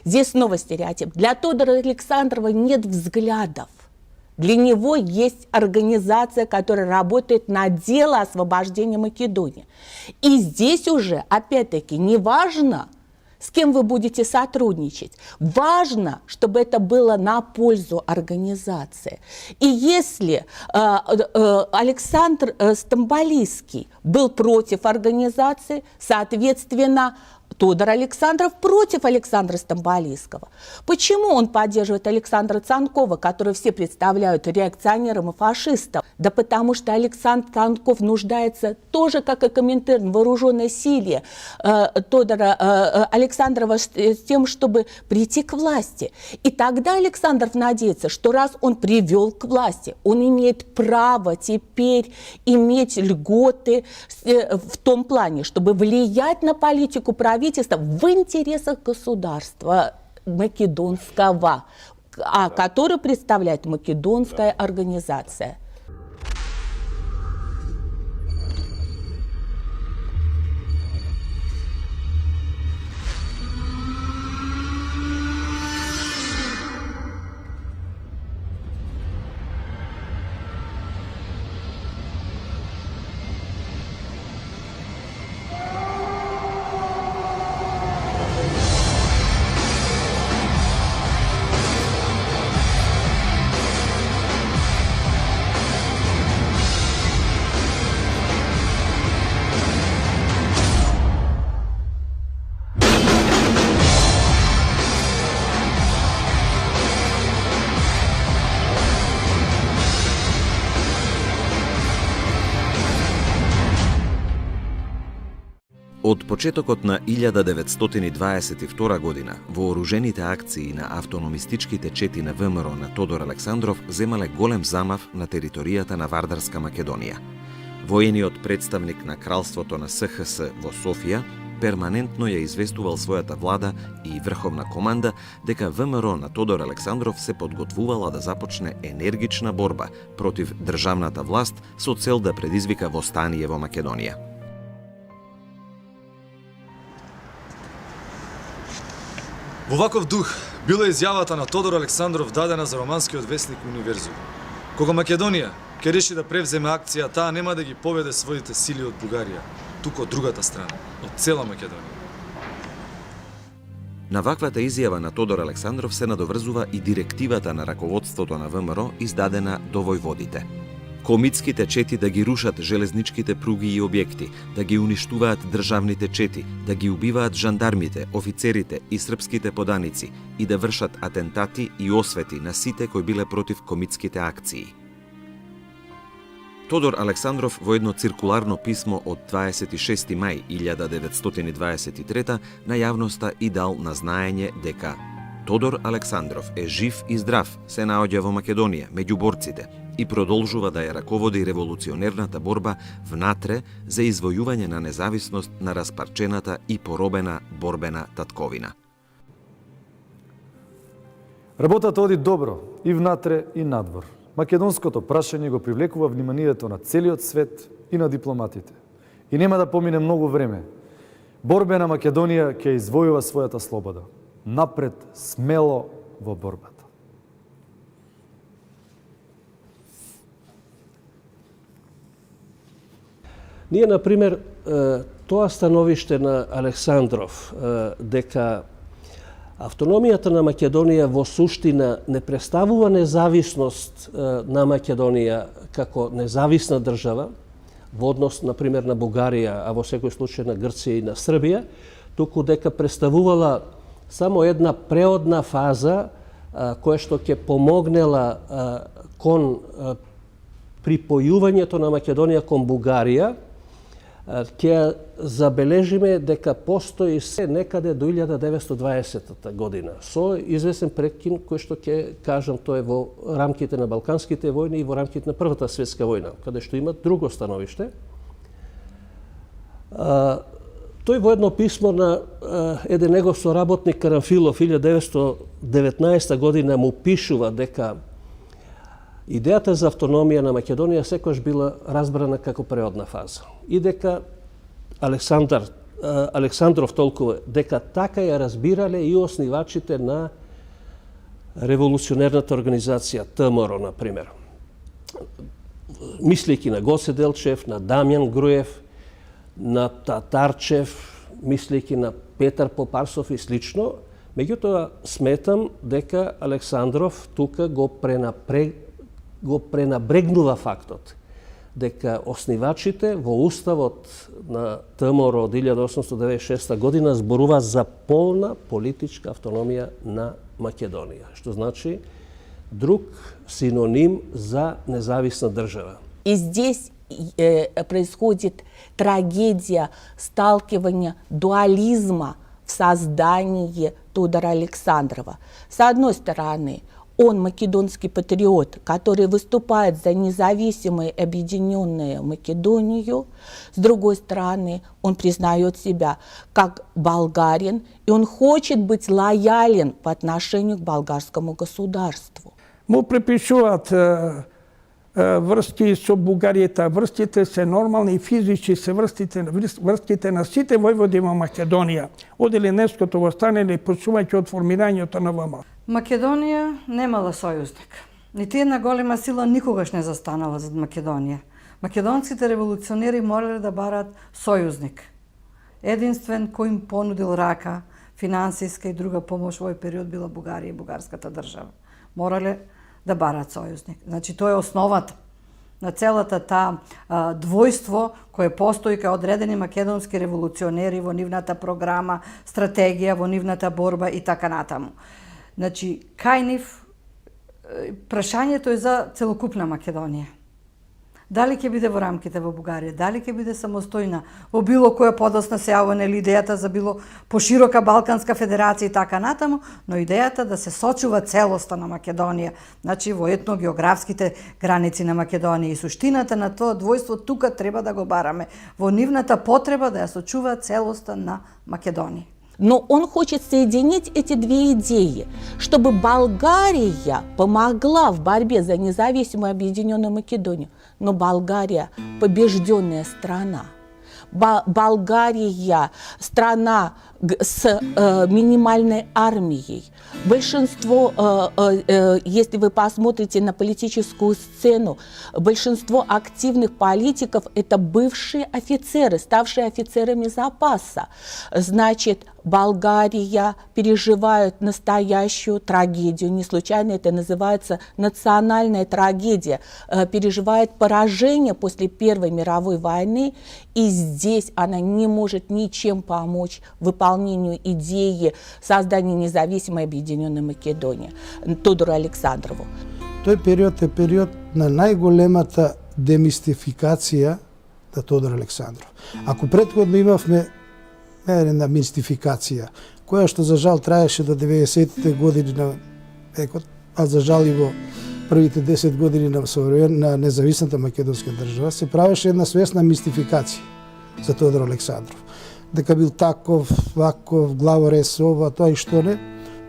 Здесь снова стереотип. Для Тодора Александрова нет взглядов. Для него есть организация, которая работает на дело освобождения Македонии. И здесь уже, опять-таки, не важно, с кем вы будете сотрудничать. Важно, чтобы это было на пользу организации. И если Александр Стамболийский был против организации, соответственно, Тодор Александров против Александра Стамболийского. Почему он поддерживает Александра Цанкова, которого все представляют реакционером и фашистом? Да потому что Александр Цанков нуждается тоже, как и Коминтерн, в вооруженной силе Тодора Александрова с тем, чтобы прийти к власти. И тогда Александров надеется, что раз он привел к власти, он имеет право теперь иметь льготы в том плане, чтобы влиять на политику правительства в интересах государства македонского, который представляет македонская организация. Од почетокот на 1922 година, вооружените акции на автономистичките чети на ВМРО на Тодор Александров земале голем замав на територијата на Вардарска Македонија. Воениот представник на кралството на СХС во Софија перманентно ја известувал својата влада и врховна команда дека ВМРО на Тодор Александров се подготвувала да започне енергична борба против државната власт со цел да предизвика востание во Македонија. Во ваков дух била изјавата на Тодор Александров дадена за романскиот весник Универзум. Кога Македонија ќе реши да превземе акција, таа нема да ги поведе своите сили од Бугарија, туку од другата страна, од цела Македонија. На ваквата изјава на Тодор Александров се надоврзува и директивата на раководството на ВМРО издадена до војводите. Комитските чети да ги рушат железничките пруги и објекти, да ги уништуваат државните чети, да ги убиваат жандармите, офицерите и српските поданици и да вршат атентати и освети на сите кои биле против комитските акции. Тодор Александров во едно циркуларно писмо од 26. мај 1923 на јавноста и дал на знаење дека Тодор Александров е жив и здрав, се наоѓа во Македонија меѓу борците и продолжува да ја раководи револуционерната борба внатре за извојување на независност на распарчената и поробена борбена татковина. Работата оди добро и внатре и надвор. Македонското прашање го привлекува вниманието на целиот свет и на дипломатите. И нема да помине многу време. Борбена Македонија ќе извојува својата слобода. Напред, смело во борбата. Ние, например, тоа становиште на Александров, дека автономијата на Македонија во суштина не представува независност на Македонија како независна држава, во однос, например, на Бугарија, а во секој случај на Грција и на Србија, туку дека представувала само една преодна фаза која што ќе помогнела кон припојувањето на Македонија кон Бугарија, ќе забележиме дека постои се некаде до 1920 година, со известен прекин кој што ќе кажам тоа е во рамките на Балканските војни и во рамките на Првата светска војна, каде што има друго становиште. Тој во едно писмо на еден негов соработник Карамфилов 1919 година му пишува дека идејата за автономија на Македонија секогаш била разбрана како преодна фаза и дека Александар Александров толкова, дека така ја разбирале и основачите на револуционерната организација ТМРО, например. Мислејќи на Гоце Делчев, на Дамјан Груев, на Татарчев, мислејќи на Петар Попарсов и слично, меѓутоа сметам дека Александров тука го пренабрегнува фактот дека основачите во уставот на ТМРО од 1896 година зборува за полна политичка автономија на Македонија, што значи друг синоним за независна држава. И здесь происходит трагедия сталкивания дуализма в создании Тодора Александрова. С одной стороны, он македонский патриот, который выступает за независимую объединенную Македонию. С другой стороны, он признает себя как болгарин, и он хочет быть лоялен по отношению к болгарскому государству. Му припишуваат врски со Бугаријата, врските се нормални и физички се врските на сите војводи во Македонија. Од Еленеското востане или почувајќи од формирањето на ВМ. Македонија немала сојузник. Нити една голема сила никогаш не застанала зад Македонија. Македонските револуционери морале да барат сојузник. Единствен кој им понудил рака, финансиска и друга помош во овој период била Бугарија и бугарската држава. Морале да барат сојузник. Значи, тоа е основата на целата таа двојство кое постои кај одредени македонски револуционери во нивната програма, стратегија, во нивната борба и така натаму. Значи, кај нив прашањето е за целокупна Македонија. Дали ќе биде во рамките во Бугарија, дали ќе биде самостојна, во било која подосна сејаване или идејата за било поширока Балканска федерација и така натаму, но идејата да се сочува целоста на Македонија, значи во етногеографските граници на Македонија и суштината на тоа двојство тука треба да го бараме, во нивната потреба да ја сочува целоста на Македонија. Но он хочет соединить эти две идеи, чтобы Болгария помогла в борьбе за независимую объединенную Македонию. Но Болгария – побежденная страна. Болгария – страна с минимальной армией. Большинство, если вы посмотрите на политическую сцену, большинство активных политиков – это бывшие офицеры, ставшие офицерами запаса. Значит, Болгария переживает настоящую трагедию. Не случайно это называется национальная трагедия. Переживает поражение после Первой мировой войны, и здесь она не может ничем помочь выполнению идеи создания независимой объединенной Македонии Тодору Александрову. Тој период е период на најголемата демистификација на Тодор Александров. Ако претходно имавме една мистификација, која што за жал траеше до 90-те години на векот, а за жал и во првите 10 години на независната македонска држава, се правеше една свесна мистификација за Тодор Александров. Дека бил таков, ваков, главорез, ова, тоа и што не.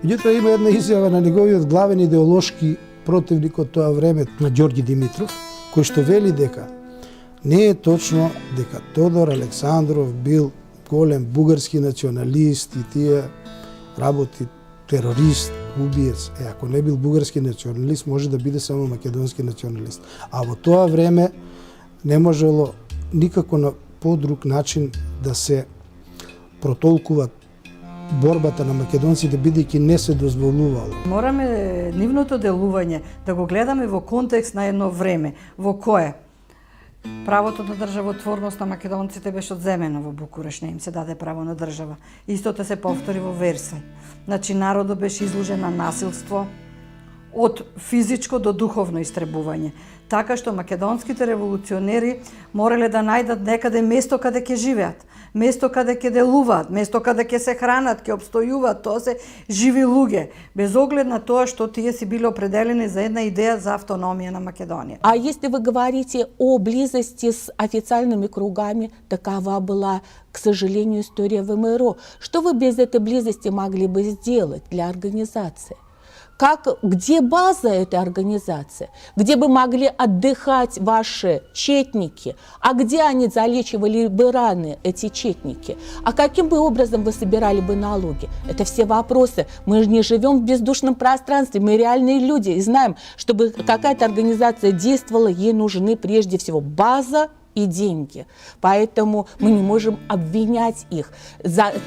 Меѓутоа има една изјава на неговиот главен идеолошки противник од тоа време, на Ѓорги Димитров, кој што вели дека не е точно дека Тодор Александров бил голем бугарски националист и тие работи терорист, убиец. Ако не бил бугарски националист, може да биде само македонски националист. А во тоа време не можело никако на подруг начин да се протолкува борбата на македонците, бидејќи не се дозволувало. Мораме нивното делување да го гледаме во контекст на едно време, во кое правото на државотворност на македонците беше одземено во Букуреш, не им се даде право на држава. Истото се повтори во Версај. Значи, народот беше изложен на насилство од физичко до духовно истребување. Така што македонските револуционери морале да најдат некаде место каде ќе живеат, место каде ќе делуваат, место каде ќе се хранат, ќе обстојуваат, тоа се живи луѓе, без оглед на тоа што тие си биле определени за една идеја за автономија на Македонија. А если вы говорите о близости с официальными кругами, такова была, к сожалению, история ВМРО. Что вы без этой близости могли бы сделать для организации? где база этой организации, где бы могли отдыхать ваши четники, а где они залечивали бы раны, эти четники, а каким бы образом вы собирали бы налоги? Это все вопросы. Мы же не живем в бездушном пространстве, мы реальные люди и знаем, чтобы какая-то организация действовала, ей нужны прежде всего база и деньги. Поэтому мы не можем обвинять их.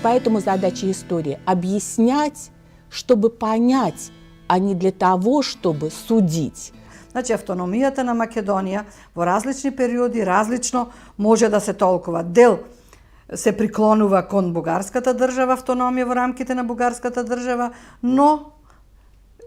Поэтому задача истории – объяснять, чтобы понять, а не для того, чтобы судить. Значи, автономијата на Македонија во различни периоди различно може да се толкува. Дел се приклонува кон бугарската држава, автономија во рамките на бугарската држава, но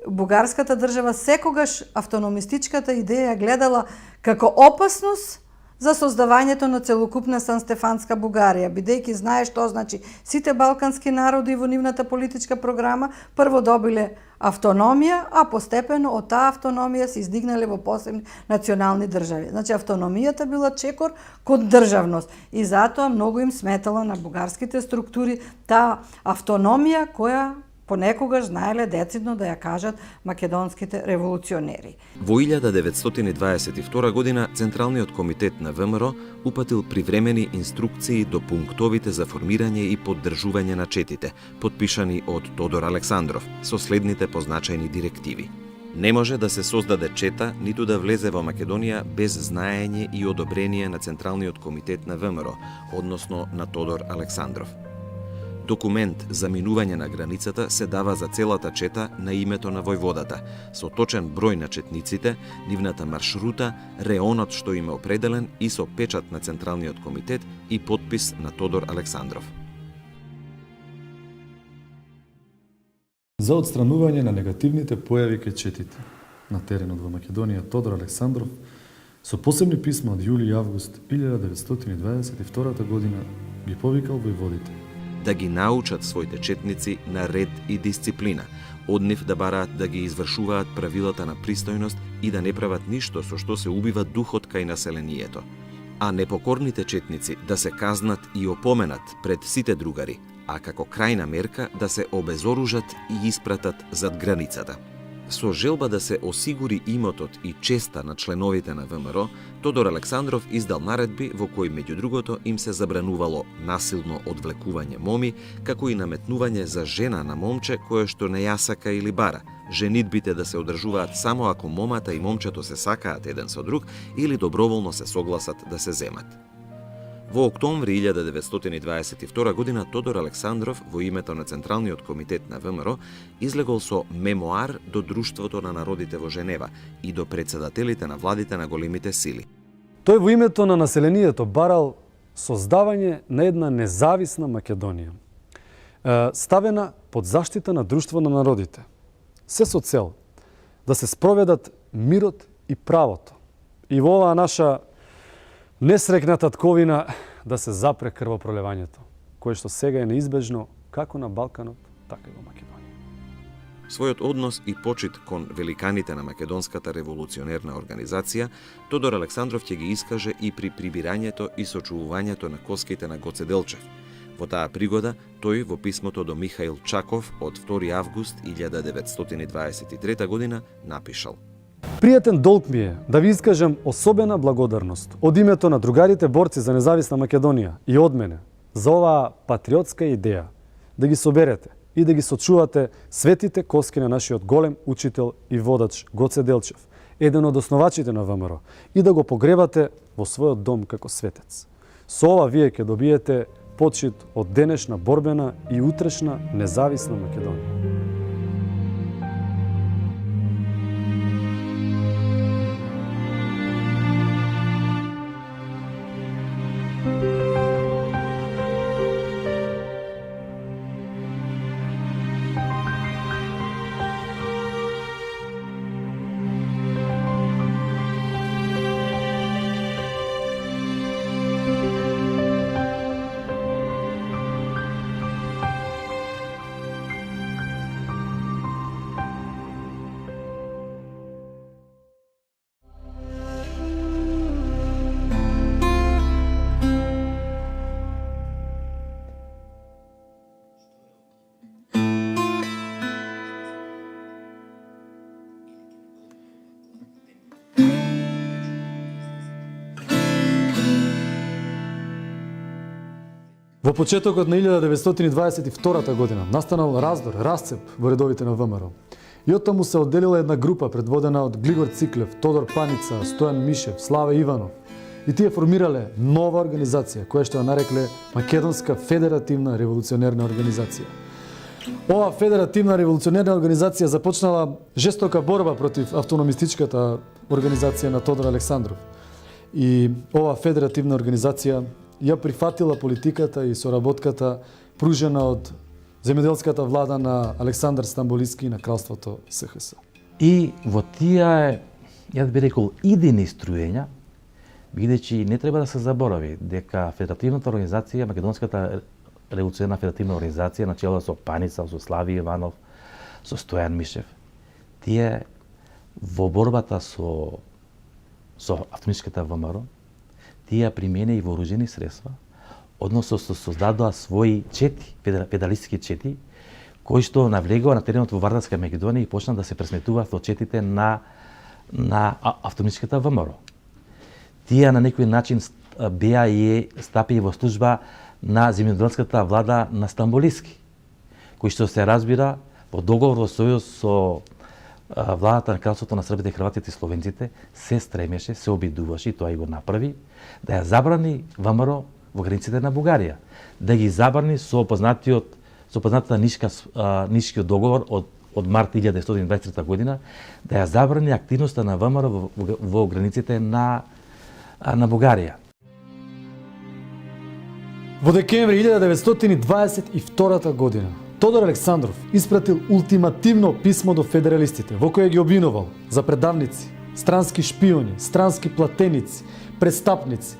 бугарската држава секогаш автономистичката идеја гледала како опасност за создавањето на целокупна Санстефанска Бугарија, бидејќи знае што значи сите балкански народи во нивната политичка програма прво добиле автономија, а постепено од таа автономија се издигнале во посебни национални држави. Значи автономијата била чекор кон државност и затоа многу им сметала на бугарските структури таа автономија која понекогаш знаеле децидно да ја кажат македонските револуционери. Во 1922 година Централниот комитет на ВМРО упатил привремени инструкции до пунктовите за формирање и поддржување на четите, подпишани од Тодор Александров, со следните позначајни директиви. Не може да се создаде чета, ниту да влезе во Македонија без знаење и одобрение на Централниот комитет на ВМРО, односно на Тодор Александров. Документ за минување на границата се дава за целата чета на името на војводата, со точен број на четниците, нивната маршрута, реонот што им е определен и со печат на Централниот комитет и подпис на Тодор Александров. За отстранување на негативните појави кај четите на теренот во Македонија, Тодор Александров со посебни писма од јули и август 1922 година ги повикал војводите да ги научат своите четници на ред и дисциплина, од нив да бараат да ги извршуваат правилата на пристојност и да не прават ништо со што се убива духот кај населението. А непокорните четници да се казнат и опоменат пред сите другари, а како крајна мерка да се обезоружат и испратат зад границата. Со желба да се осигури имотот и честа на членовите на ВМРО, Тодор Александров издал наредби во кои меѓу другото им се забранувало насилно одвлекување моми, како и наметнување за жена на момче кое што не ја сака или бара, женитбите да се одржуваат само ако момата и момчето се сакаат еден со друг или доброволно се согласат да се земат. Во октомври 1922 година Тодор Александров во името на Централниот комитет на ВМРО излегол со мемоар до Друштвото на народите во Женева и до председателите на владите на големите сили. Тој во името на населението барал создавање на една независна Македонија, ставена под заштита на Друштво на народите. Се со цел да се спроведат мирот и правото. И во оваа наша несрекна татковина да се запре крвопролевањето, кое што сега е неизбежно како на Балканот, така и во Македонија. Својот однос и почит кон великаните на македонската револуционерна организација, Тодор Александров ќе ги искаже и при прибирањето и сочувувањето на коските на Гоце Делчев. Во таа пригода, тој во писмото до Михаил Чаков од 2 август 1923 година напишал: Пријатен долг ми е да ви искажам особена благодарност од името на другарите борци за независна Македонија и од мене за оваа патриотска идеја да ги соберете и да ги сочувате светите коски на нашиот голем учител и водач Гоце Делчев, еден од основачите на ВМРО, и да го погребате во својот дом како светец. Со ова вие ќе добиете почит од денешна борбена и утрешна независна Македонија. Во почетокот на 1922 година настанал раздор, расцеп во редовите на ВМРО. И оттаму се одделила една група предводена од Глигор Циклев, Тодор Паница, Стојан Мишев, Славе Иванов. И тие формирале нова организација, која што ја нарекле Македонска федеративна револуционерна организација. Ова федеративна револуционерна организација започнала жестока борба против автономистичката организација на Тодор Александров. И ова федеративна организација ја прифатила политиката и соработката пружена од земјоделската влада на Александар Стамболиски на кралството СХС. И во тие, јас би рекол, идейни струења, бидејќи не треба да се заборави дека федеративната организација, Македонската револуционерна федеративна организација, начело со Паница, со Слави Иванов, со Стојан Мишев, тие во борбата со автономистичката ВМРО, тие примени и вооружени средства, односно создадоа своји чети, федералистички чети, кои што навлегоа на теренот во Вардарска Македонија и почна да се пресметуваат во четите на автономистичката ВМРО. Тие на некој начин беа и стапи во служба на земјоделската влада на Стамболиски, кој што се разбира во договор во сојуз со владата на кралството на србите, хрватите и словенците, се стремеше, се обидуваше, и тоа и го направи, да ја забрани ВМРО во границите на Бугарија, да ги забрани со познатата Нишкиот договор од март 1923 година, да ја забрани активноста на ВМРО во границите на Бугарија. Во декември 1922 година Тодор Александров испратил ултимативно писмо до федералистите, во кое ги обвинувал за предавници, странски шпиони, странски платеници, престапници,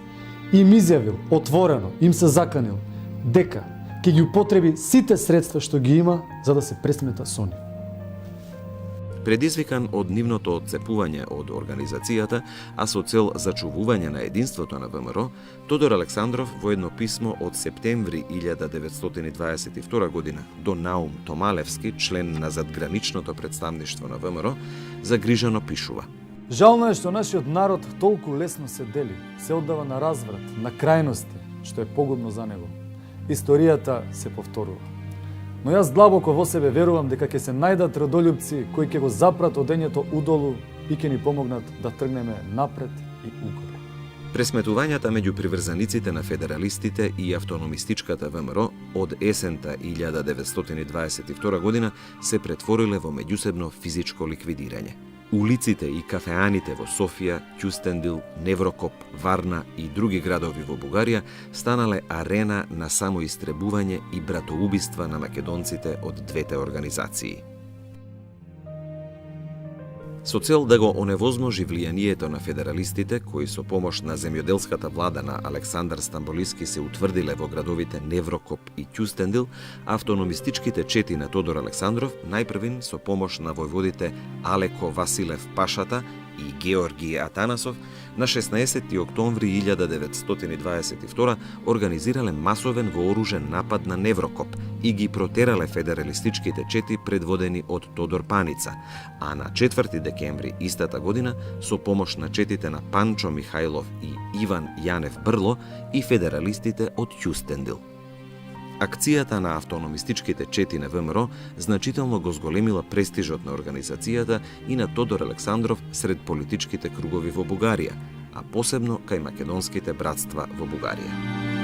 и им изјавил отворено, им се заканил дека ќе ги употреби сите средства што ги има за да се пресмета со нив. Предизвикан од нивното одцепување од организацијата, а со цел зачувување на единството на ВМРО, Тодор Александров во едно писмо од септември 1922 година до Наум Томалевски, член на задграничното представништво на ВМРО, загрижено пишува: Жално е што нашиот народ толку лесно се дели, се оддава на разврат, на крајности, што е погубно за него. Историјата се повторува. Но јас длабоко во себе верувам дека ќе се најдат родолюбци кои ќе го запрат одењето удолу и ќе ни помогнат да тргнеме напред и угоре. Пресметувањата меѓу приврзаниците на федералистите и автономистичката ВМРО од есента 1922 година се претвориле во меѓусебно физичко ликвидирање. Улиците и кафеаните во Софија, Кюстендил, Неврокоп, Варна и други градови во Бугарија станале арена на самоистребување и братоубиства на македонците од двете организации. Со цел да го оневозможи влијанието на федералистите, кои со помош на земјоделската влада на Александар Стамболиски се утврдиле во градовите Неврокоп и Кюстендил, автономистичките чети на Тодор Александров најпрвин со помош на војводите Алеко Василев Пашата и Георгиј Атанасов на 16 октомври 1922 организирале масовен вооружен напад на Неврокоп и ги протерале федералистичките чети предводени од Тодор Паница, а на 4 декември истата година со помош на четите на Панчо Михајлов и Иван Јанев Брло и федералистите од Кюстендил. Акцијата на автономистичките чети на ВМРО значително го зголемила престижот на организацијата и на Тодор Александров сред политичките кругови во Бугарија, а посебно кај македонските братства во Бугарија.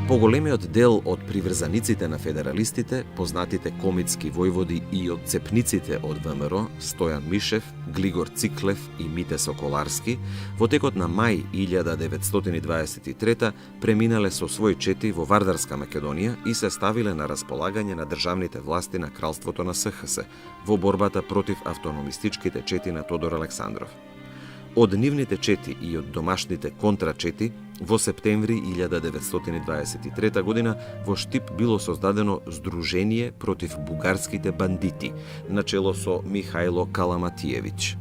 Поголемиот дел од приврзаниците на федералистите, познатите комитски војводи и одцепниците од ВМРО, Стојан Мишев, Глигор Циклев и Мите Соколарски, во текот на мај 1923 преминале со свој чети во Вардарска Македонија и се ставиле на располагање на државните власти на кралството на СХС во борбата против автономистичките чети на Тодор Александров. Од нивните чети и од домашните контрачети, во септември 1923 година во Штип било создадено Здружение против бугарските бандити, начело со Михајло Каламатиевиќ.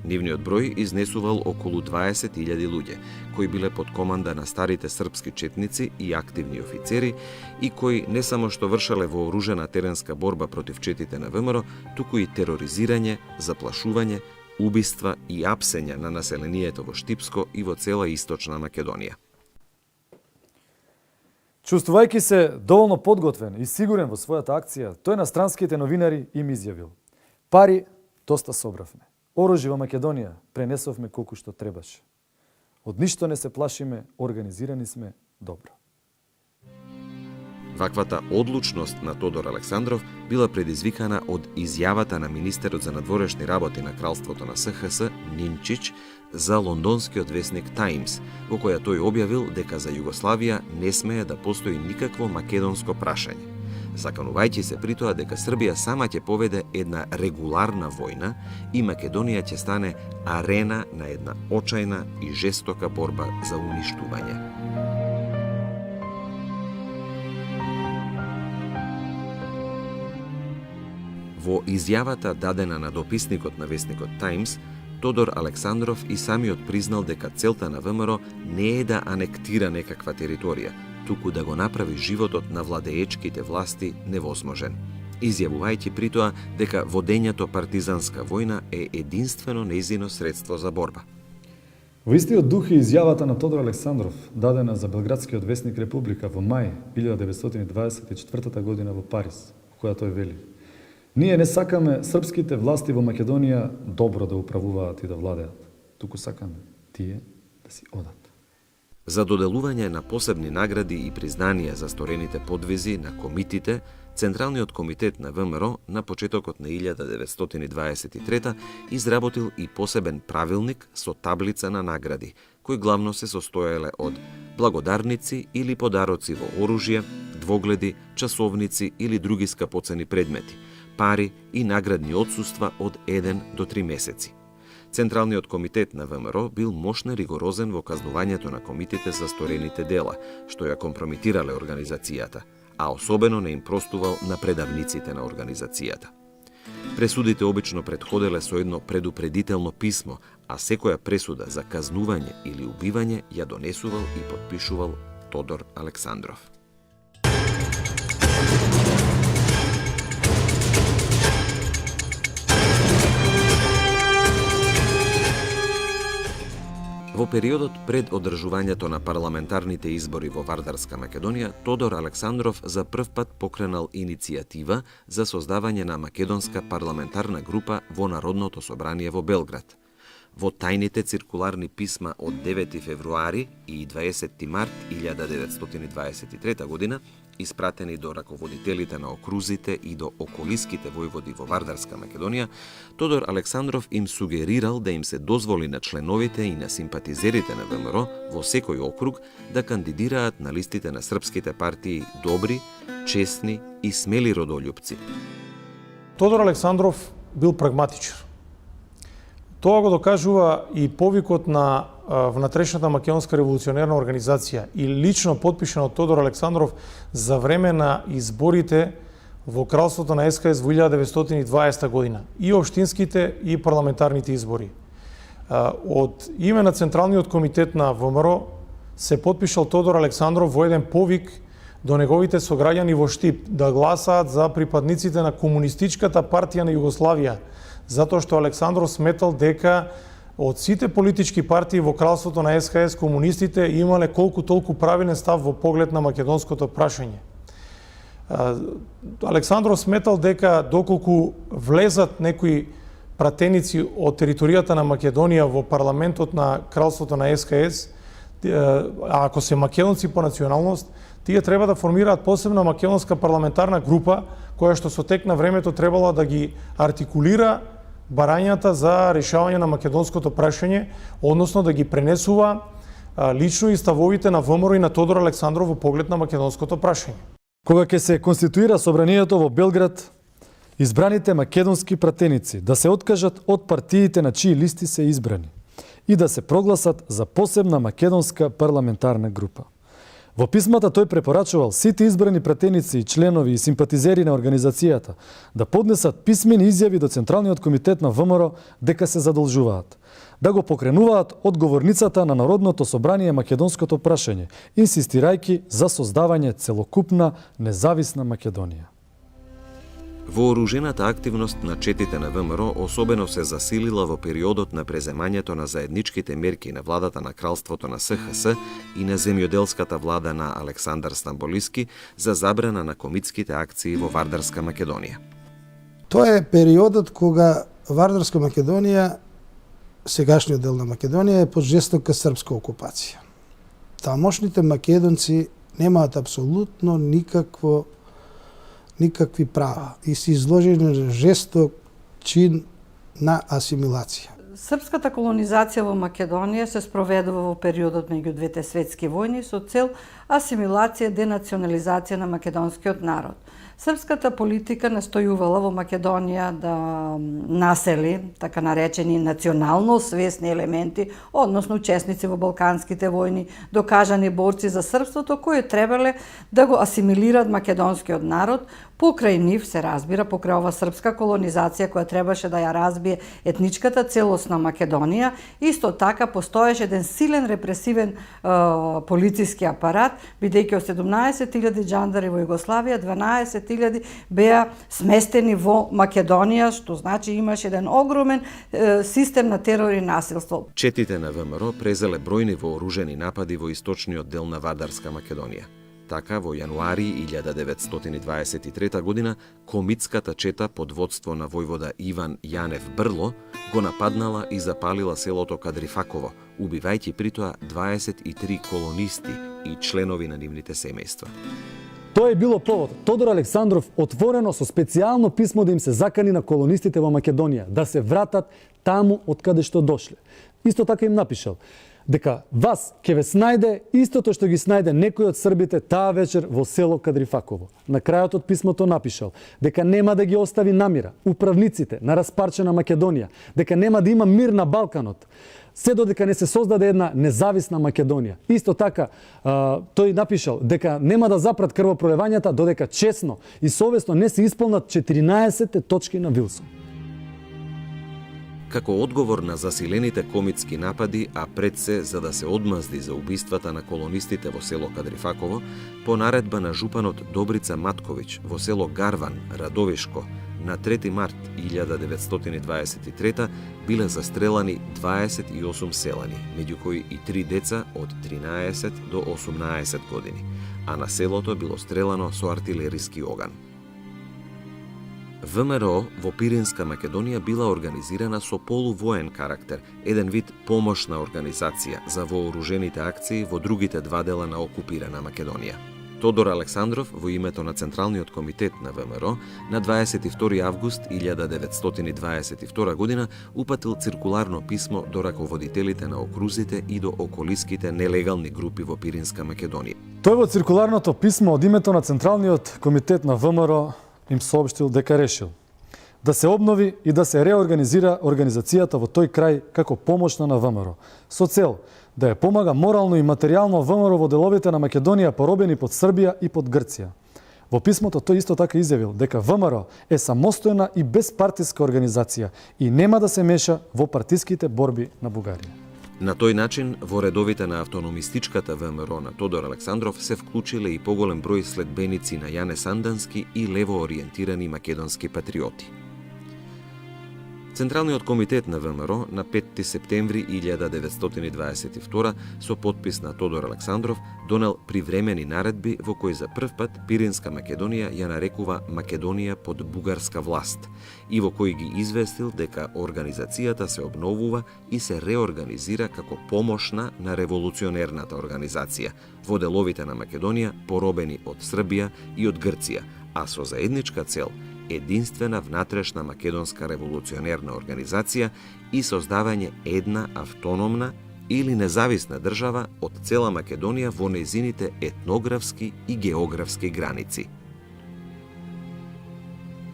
Нивниот број изнесувал околу 20.000 луѓе, кои биле под команда на старите српски четници и активни офицери и кои не само што вршале вооружена теренска борба против четите на ВМРО, туку и тероризирање, заплашување, убиства и апсења на населението во Штипско и во цела Источна Македонија. Чувствувајќи се доволно подготвен и сигурен во својата акција, тој на странските новинари им изјавил: пари доста собравме. Оружје во Македонија пренесовме колку што требаше. Од ништо не се плашиме, организирани сме добро. Ваквата одлучност на Тодор Александров била предизвикана од изјавата на министерот за надворешни работи на Кралството на СХС Нинчич за лондонскиот весник Таймс, во која тој објавил дека за Југославија не смее да постои никакво македонско прашање, заканувајќи се при тоа дека Србија сама ќе поведе една регуларна војна и Македонија ќе стане арена на една очајна и жестока борба за уништување. Во изјавата дадена на дописникот на весникот Таймс, Тодор Александров и самиот признал дека целта на ВМРО не е да анектира некаква територија, туку да го направи животот на владеечките власти невозможен, изјавувајќи при тоа дека водењето партизанска војна е единствено нејзино средство за борба. Во истиот дух и изјавата на Тодор Александров, дадена за Белградскиот весник Република во мај 1924 година во Париз, која тој вели: ние не сакаме српските власти во Македонија добро да управуваат и да владеат, туку сакаме тие да си одат. За доделување на посебни награди и признанија за сторените подвизи на комитите, Централниот комитет на ВМРО на почетокот на 1923 изработил и посебен правилник со таблица на награди, кои главно се состоеле од благодарници или подароци во оружје, двогледи, часовници или други скапоцени предмети, пари и наградни отсуства од 1 до 3 месеци. Централниот комитет на ВМРО бил мощно ригорозен во казнувањето на комитите за сторените дела, што ја компромитирале организацијата, а особено не им простувал на предавниците на организацијата. Пресудите обично претходеле со едно предупредително писмо, а секоја пресуда за казнување или убивање ја донесувал и подпишувал Тодор Александров. Во периодот пред одржувањето на парламентарните избори во Вардарска Македонија, Тодор Александров за прв пат покренал иницијатива за создавање на македонска парламентарна група во Народното собрание во Белград. Во тајните циркуларни писма од 9 февруари и 20 март 1923 година, испратени до раководителите на окрузите и до околиските војводи во Вардарска Македонија, Тодор Александров им сугерирал да им се дозволи на членовите и на симпатизерите на ВМРО во секој округ да кандидираат на листите на српските партии добри, честни и смели родолюбци. Тодор Александров бил прагматичар. Тоа го докажува и повикот на внатрешната македонска револуционерна организација и лично подпишан од Тодор Александров за време на изборите во Кралството на СХС во 1920 година, и општинските и парламентарните избори. Од име на Централниот комитет на ВМРО се подпишал Тодор Александров во еден повик до неговите сограѓани во Штип да гласаат за припадниците на Комунистичката партија на Југославија, затоа што Александров сметал дека од сите политички партии во Кралството на СХС комунистите имале колку толку правилен став во поглед на македонското прашање. Александров сметал дека доколку влезат некои пратеници од територијата на Македонија во парламентот на Кралството на СХС, а ако се македонци по националност, тие треба да формираат посебна македонска парламентарна група, која што со тек на времето требало да ги артикулира барањата за решавање на македонското прашање, односно да ги пренесува лично и ставовите на ВМРО и на Тодор Александров во поглед на македонското прашање. Кога ќе се конституира собранието во Белград, избраните македонски пратеници да се откажат од партиите на чии листи се избрани и да се прогласат за посебна македонска парламентарна група. Во писмата тој препорачувал сите избрани пратеници и членови и симпатизери на организацијата да поднесат писмени изјави до Централниот комитет на ВМРО дека се задолжуваат да го покренуваат од говорницата на Народното собрание македонското прашање, инсистирајќи за создавање целокупна независна Македонија. Вооружената активност на четите на ВМРО особено се засилила во периодот на преземањето на заедничките мерки на владата на Кралството на СХС и на земјоделската влада на Александар Стамболиски за забрана на комитските акции во Вардарска Македонија. Тоа е периодот кога Вардарска Македонија, сегашниот дел на Македонија, е под жестока српска окупација. Тамошните македонци немаат апсолутно никакви права и се изложени на жесток чин на асимилација. Српската колонизација во Македонија се спроведува во периодот меѓу двете светски војни со цел асимилација и денационализација на македонскиот народ. Српската политика настојувала во Македонија да насели така наречени национално свесни елементи, односно учесници во Балканските војни, докажани борци за српството кои требале да го асимилираат македонскиот народ. Покрај нив се разбира, покрај ова српска колонизација која требаше да ја разбие етничката целост на Македонија, исто така постоеше еден силен репресивен полициски апарат, бидејќи од 17.000 џандари во Југославија 12.000 беа сместени во Македонија, што значи имаше еден огромен систем на терор и насилство. Четите на ВМРО презеле бројни вооружени напади во источниот дел на Вардарска Македонија. Така, во јануари 1923 година, комитската чета под водство на војвода Иван Јанев Брло го нападнала и запалила селото Кадрифаково, убивајќи притоа 23 колонисти и членови на нивните семејства. Тоа е било повод Тодор Александров отворено со специјално писмо да им се закани на колонистите во Македонија да се вратат таму од каде што дошле. Исто така им напишал дека вас ќе ве снајде истото што ги снајде некој од србите таа вечер во село Кадрифаково. На крајот од писмото напишал дека нема да ги остави намира управниците на распарчена Македонија, дека нема да има мир на Балканот, се додека не се создаде една независна Македонија. Исто така, тој напишал дека нема да запрат крвопролевањата додека честно и совесно не се исполнат 14 точки на Вилсон. Како одговор на засилените комитски напади, а пред се за да се одмазди за убиствата на колонистите во село Кадрифаково, по наредба на жупанот Добрица Матковиќ во село Гарван, Радовишко, на 3 март 1923 биле застрелани 28 селани, меѓу кои и 3 деца од 13 до 18 години, а на селото било стрелано со артилериски оган. ВМРО во Пиринска Македонија била организирана со полувоен карактер, еден вид помошна организација за вооружените акции во другите два дела на окупирана Македонија. Тодор Александров во името на Централниот комитет на ВМРО на 22 август 1922 година упатил циркуларно писмо до раководителите на окрузите и до околиските нелегални групи во Пиринска Македонија. Тој во циркуларното писмо од името на Централниот комитет на ВМРО им соопштил дека решил да се обнови и да се реорганизира организацијата во тој крај како помошна на ВМРО, со цел да ја помага морално и материјално ВМРО во деловите на Македонија поробени под Србија и под Грција. Во писмото тој исто така изјавил дека ВМРО е самостојна и безпартиска организација и нема да се меша во партиските борби на Бугарија. На тој начин, во редовите на автономистичката ВМРО на Тодор Александров се вклучиле и поголем број следбеници на Јане Сандански и лево ориентирани македонски патриоти. Централниот комитет на ВМРО на 5 септември 1922 со подпис на Тодор Александров донел привремени наредби во кои за прв пат Пиринска Македонија ја нарекува Македонија под бугарска власт и во кои ги известил дека организацијата се обновува и се реорганизира како помошна на револуционерната организација во деловите на Македонија поробени од Србија и од Грција, а со заедничка цел единствена внатрешна македонска револуционерна организација и создавање една автономна или независна држава од цела Македонија во незините етнографски и географски граници.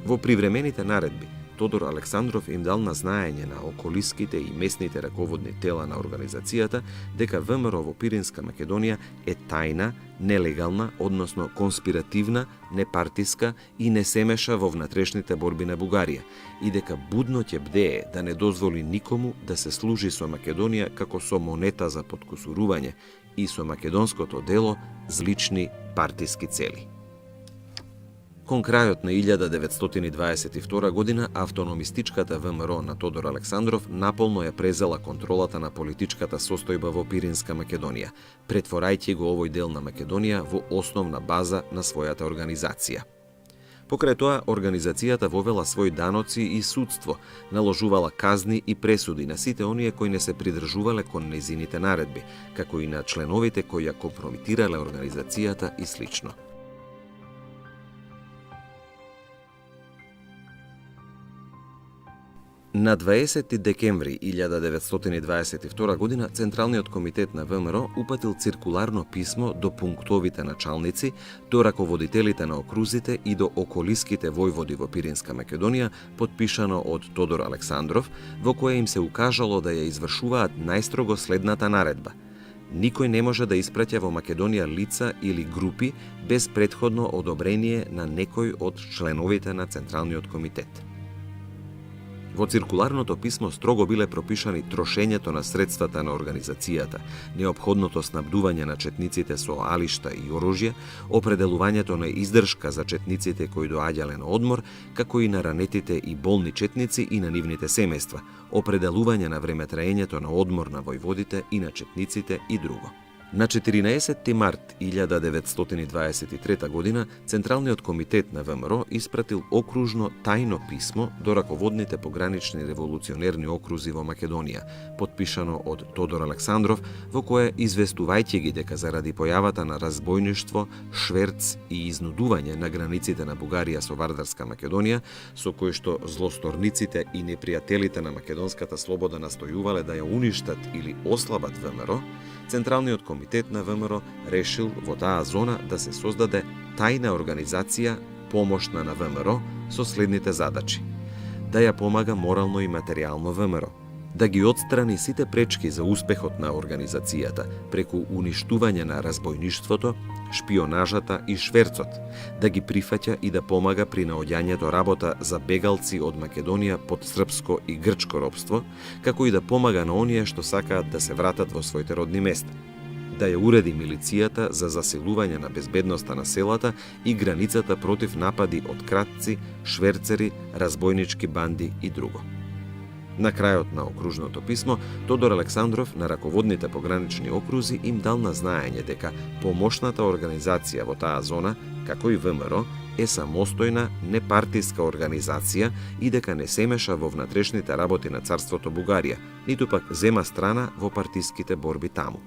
Во привремените наредби, Тодор Александров им дал на знаење на околиските и местните раководни тела на организацијата дека ВМРО во Пиринска Македонија е тајна, нелегална, односно конспиративна, непартиска и не се меша во внатрешните борби на Бугарија и дека будно ќе бдее да не дозволи никому да се служи со Македонија како со монета за подкусурување и со македонското дело з лични партиски цели. Кон крајот на 1922 година, автономистичката ВМРО на Тодор Александров наполно ја презела контролата на политичката состојба во Пиринска Македонија, претворајќи го овој дел на Македонија во основна база на својата организација. Покрај тоа, организацијата вовела своји даноци и судство, наложувала казни и пресуди на сите оние кои не се придржувале кон незините наредби, како и на членовите кои ја компрометирале организацијата и слично. На 20 декември 1922 година Централниот комитет на ВМРО упатил циркуларно писмо до пунктовите началници, до раководителите на окрузите и до околиските војводи во Пиринска Македонија, подпишано од Тодор Александров, во кое им се укажало да ја извршуваат најстрого следната наредба: никој не може да испраќа во Македонија лица или групи без претходно одобрение на некој од членовите на Централниот комитет. Во циркуларното писмо строго биле пропишани трошењето на средствата на организацијата, неопходното снабдување на четниците со алишта и оружје, определувањето на издршка за четниците кои доаѓале на одмор, како и на ранетите и болни четници и на нивните семејства, определување на времетраењето на одмор на војводите и на четниците и друго. На 14 март 1923 година Централниот комитет на ВМРО испратил окружно тајно писмо до раководните погранични револуционерни окрузи во Македонија, подпишано од Тодор Александров, во кое известувајќи ги дека заради појавата на разбојништво, шверц и изнудување на границите на Бугарија со Вардарска Македонија, со кој што злосторниците и непријателите на македонската слобода настојувале да ја уништат или ослабат ВМРО, Централниот комитет на ВМРО решил во таа зона да се создаде тајна организација помошна на ВМРО со следните задачи: да ја помага морално и материјално ВМРО, да ги отстрани сите пречки за успехот на организацијата преку уништување на разбојништвото, шпионажата и шверцот, да ги прифаќа и да помага при наоѓањето работа за бегалци од Македонија под српско и грчко робство, како и да помага на оние што сакаат да се вратат во своите родни места, да ја уреди милицијата за засилување на безбедноста на селата и границата против напади од кратци, шверцери, разбојнички банди и друго. На крајот на окружното писмо, Тодор Александров на раководните погранични окрузи им дал на знаење дека помошната организација во таа зона, како и ВМРО, е самостојна, непартиска организација и дека не се меша во внатрешните работи на царството Бугарија, ниту пак зема страна во партиските борби таму.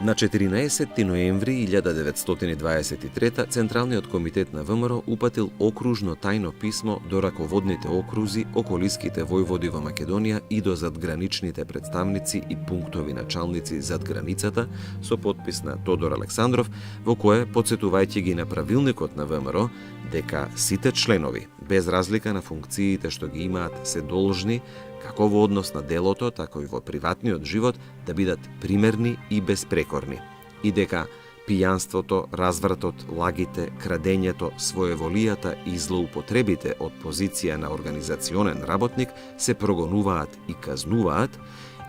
На 14 ноември 1923 Централниот комитет на ВМРО упатил окружно тајно писмо до раководните окрузи, околиските војводи во Македонија и до задграничните представници и пунктови началници зад границата со подпис на Тодор Александров, во кое, подсетувајќи ги на правилникот на ВМРО, дека сите членови, без разлика на функциите што ги имаат, се должни како во однос на делото, така и во приватниот живот, да бидат примерни и безпрекорни. И дека пијанството, развратот, лагите, крадењето, своеволијата и злоупотребите од позиција на организационен работник се прогонуваат и казнуваат,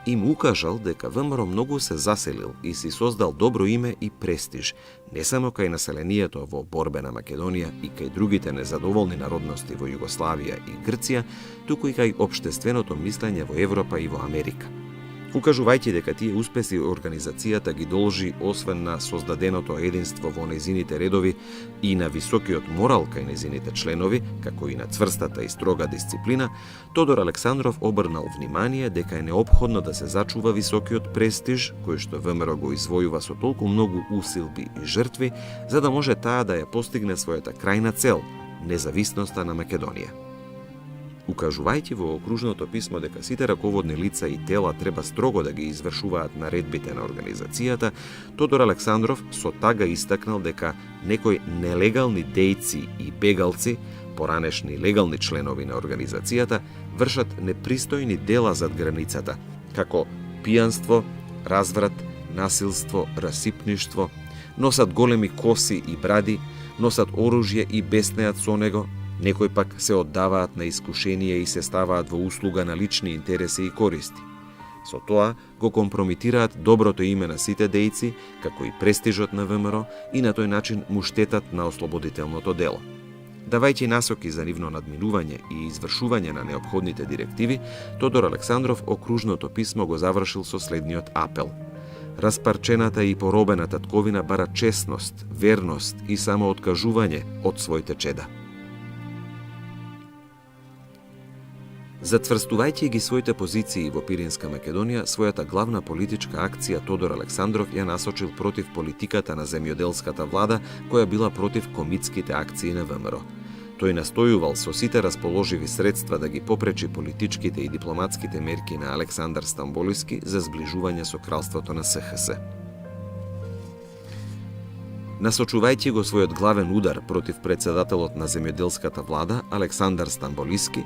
им укажал дека ВМРО многу се заселил и си создал добро име и престиж, не само кај населението во борбена Македонија и кај другите незадоволни народности во Југославија и Грција, туку и кај општественото мислење во Европа и во Америка. Укажувајќи дека тие успеси организацијата ги должи освен на создаденото единство во незините редови и на високиот морал кај незините членови, како и на цврстата и строга дисциплина, Тодор Александров обрнал внимание дека е неопходно да се зачува високиот престиж, кој што ВМРО го извојува со толку многу усилби и жртви, за да може таа да ја постигне својата крајна цел – независноста на Македонија. Укажувајќи во окружното писмо дека сите раководни лица и тела треба строго да ги извршуваат наредбите на организацијата, Тодор Александров со тага истакнал дека некои нелегални дејци и бегалци, поранешни легални членови на организацијата, вршат непристојни дела зад границата, како пијанство, разврат, насилство, расипништво, носат големи коси и бради, носат оружје и беснеат со него, некои пак се оддаваат на искушение и се ставаат во услуга на лични интереси и користи. Со тоа го компромитираат доброто име на сите дејци, како и престижот на ВМРО и на тој начин му штетат на ослободителното дело. Давајќи насоки за нивно надминување и извршување на неопходните директиви, Тодор Александров окружното писмо го завршил со следниот апел. Распарчената и поробена татковина бара честност, верност и самооткажување од своите чеда. Затврстувајќи ги своите позиции во Пиринска Македонија, својата главна политичка акција Тодор Александров ја насочил против политиката на земјоделската влада, која била против комитските акции на ВМРО. Тој настојувал со сите расположиви средства да ги попречи политичките и дипломатските мерки на Александар Стамболиски за зближување со кралството на СХС. Насочувајќи го својот главен удар против председателот на земјоделската влада Александар Стамболиски,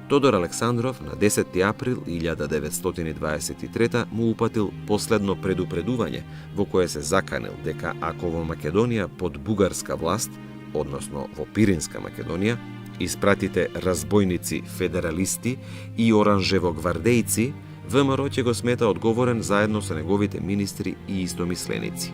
Тодор Александров на 10 април 1923 му упатил последно предупредување во кое се заканил дека ако во Македонија под бугарска власт, односно во Пиринска Македонија, испратите разбойници, федералисти и оранжевогвардејци, ВМРО ќе го смета одговорен заедно со неговите министри и истомисленици.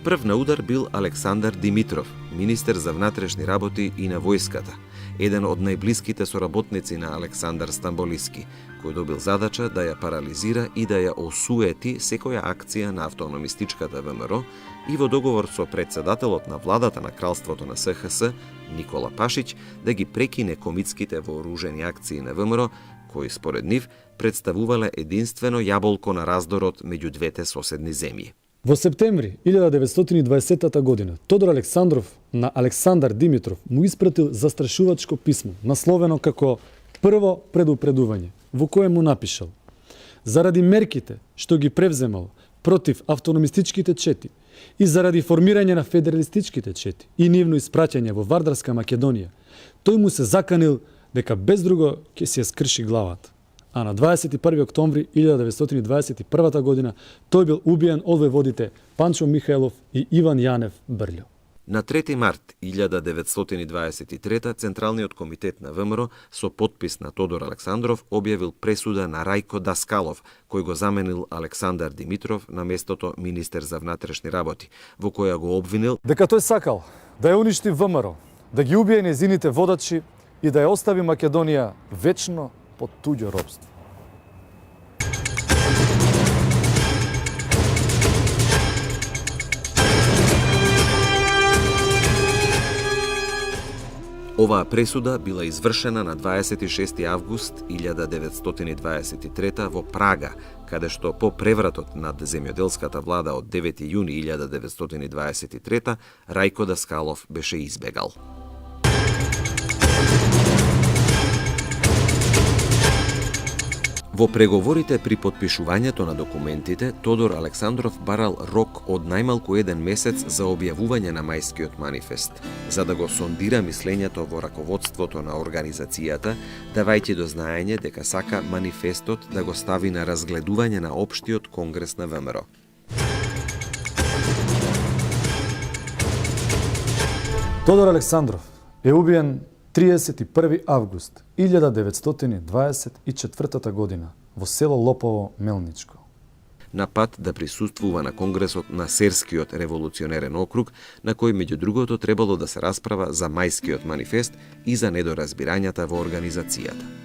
Прв на удар бил Александар Димитров, министер за внатрешни работи и на војската, еден од најблиските соработници на Александар Стамболиски, кој добил задача да ја парализира и да ја осуети секоја акција на автономистичката ВМРО и во договор со председателот на владата на кралството на СХС, Никола Пашиć, да ги прекине комитските вооружени акции на ВМРО, кои според нив представувале единствено јаболко на раздорот меѓу двете соседни земји. Во септември 1920 година Тодор Александров на Александар Димитров му испратил застрашувачко писмо, насловено како прво предупредување, во кое му напишал: заради мерките што ги превземал против автономистичките чети и заради формирање на федералистичките чети и нивно испраќање во Вардарска Македонија, тој му се заканил дека без друго ќе се скрши главата. А на 21. октомври 1921 година тој бил убиен од војводите Панчо Михајлов и Иван Јанев Брљо. На 3 март 1923 Централниот комитет на ВМРО со подпис на Тодор Александров објавил пресуда на Рајко Даскалов, кој го заменил Александар Димитров на местото министер за внатрешни работи, во која го обвинил дека тој сакал да ја уништи ВМРО, да ги убие незините водачи и да ја остави Македонија вечно под туѓо робство. Оваа пресуда била извршена на 26 август 1923 во Прага, каде што по превратот над земјоделската влада од 9 јуни 1923 Рајко Даскалов беше избегал. Во преговорите при потпишувањето на документите, Тодор Александров барал рок од најмалку 1 месец за објавување на Мајскиот манифест, за да го сондира мислењето во раководството на организацијата, давајќи до знаење дека сака манифестот да го стави на разгледување на општиот конгрес на ВМРО. Тодор Александров е убиен 31. август 1924 година во село Лопово, Мелничко. На пат да присуствува на конгресот на Серскиот револуционерен округ, на кој меѓу другото требало да се расправа за Мајскиот манифест и за недоразбирањата во организацијата.